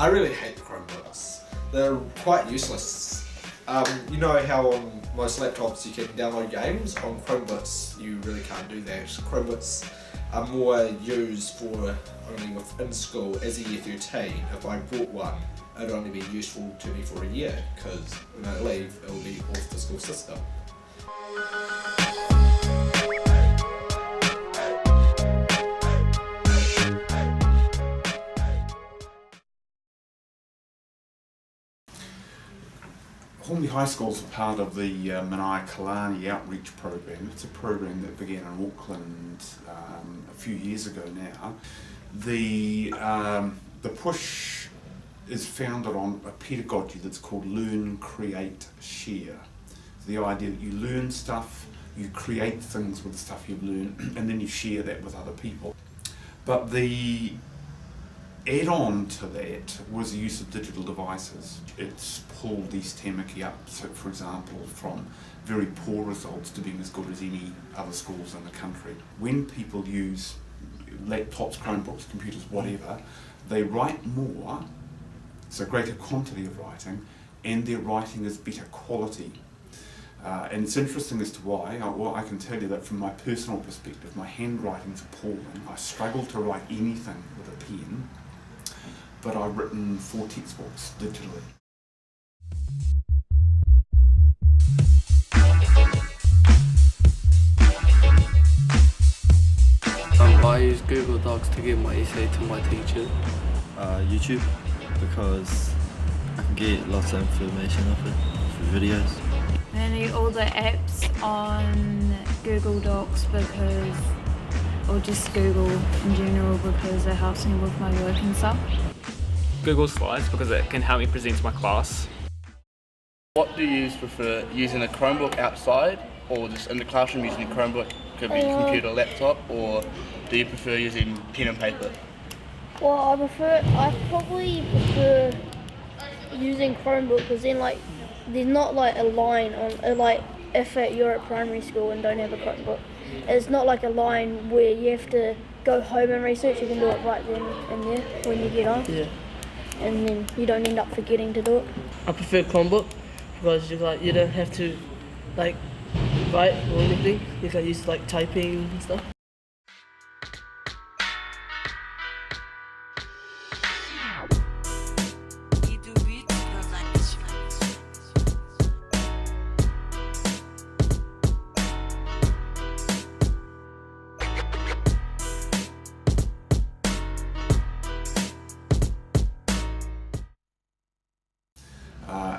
I really hate the Chromebooks. They're quite useless. You know how on most laptops you can download games? On Chromebooks you really can't do that. Chromebooks are more used for only within school as a year 13. If I bought one, it'd only be useful to me for a year, because when I leave it will be off the school system. Hornby High School is part of the Manaia Kalani Outreach Program. It's a program that began in Auckland a few years ago now. The push is founded on a pedagogy that's called Learn, Create, Share. The idea that you learn stuff, you create things with the stuff you've learned, and then you share that with other people. But the add-on to that was the use of digital devices. It's pulled East Tamaki up, so for example, from very poor results to being as good as any other schools in the country. When people use laptops, Chromebooks, computers, whatever, they write more, so greater quantity of writing, and their writing is better quality. And it's interesting as to why. Well, I can tell you that from my personal perspective, my handwriting's appalling. I struggle to write anything with a pen, but I've written 4 textbooks digitally. I use Google Docs to give my essay to my teacher. YouTube, because I can get lots of information off it through videos. Mainly all the apps on Google Docs because, or just Google in general, because it helps me with my work and stuff. Google Slides because it can help me present to my class. What do you prefer, using a Chromebook outside or just in the classroom using a Chromebook? Could be computer, laptop, or do you prefer using pen and paper? Well, I probably prefer using Chromebook because then there's not a line on like if you're at primary school and don't have a Chromebook. It's not like a line where you have to go home and research. You can do it right then and there when you get home. Yeah. And then you don't end up forgetting to do it. I prefer Chromebook because you don't have to write or anything. You can use typing and stuff.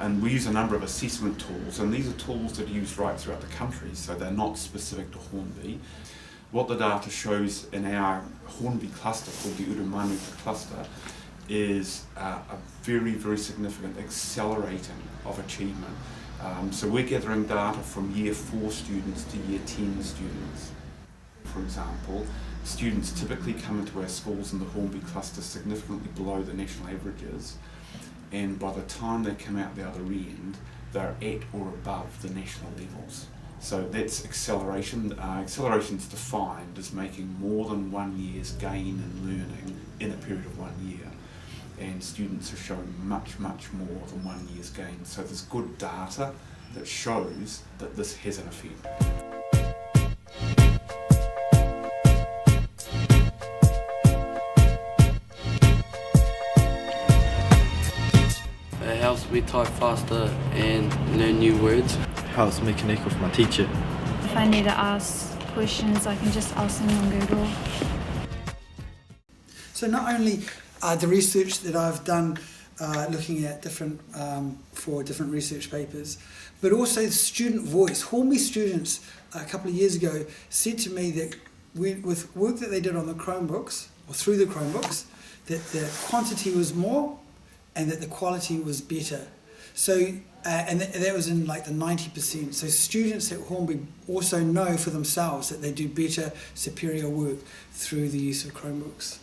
And we use a number of assessment tools, and these are tools that are used right throughout the country, so they're not specific to Hornby. What the data shows in our Hornby cluster, called the Urumanuka cluster, is a very, very significant accelerating of achievement. So we're gathering data from year 4 students to year 10 students. For example, students typically come into our schools in the Hornby cluster significantly below the national averages, and by the time they come out the other end, they're at or above the national levels. So that's acceleration. Acceleration is defined as making more than 1 year's gain in learning in a period of 1 year. And students are showing much, much more than 1 year's gain. So there's good data that shows that this has an effect. It helps me type faster and learn new words. Helps me connect with my teacher. If I need to ask questions, I can just ask them on Google. So not only the research that I've done looking at for different research papers, but also the student voice. Hornby students a couple of years ago said to me that with work that they did on the Chromebooks, or through the Chromebooks, that the quantity was more and that the quality was better. So, and that was in the 90%. So students at Hornby also know for themselves that they do better, superior work through the use of Chromebooks.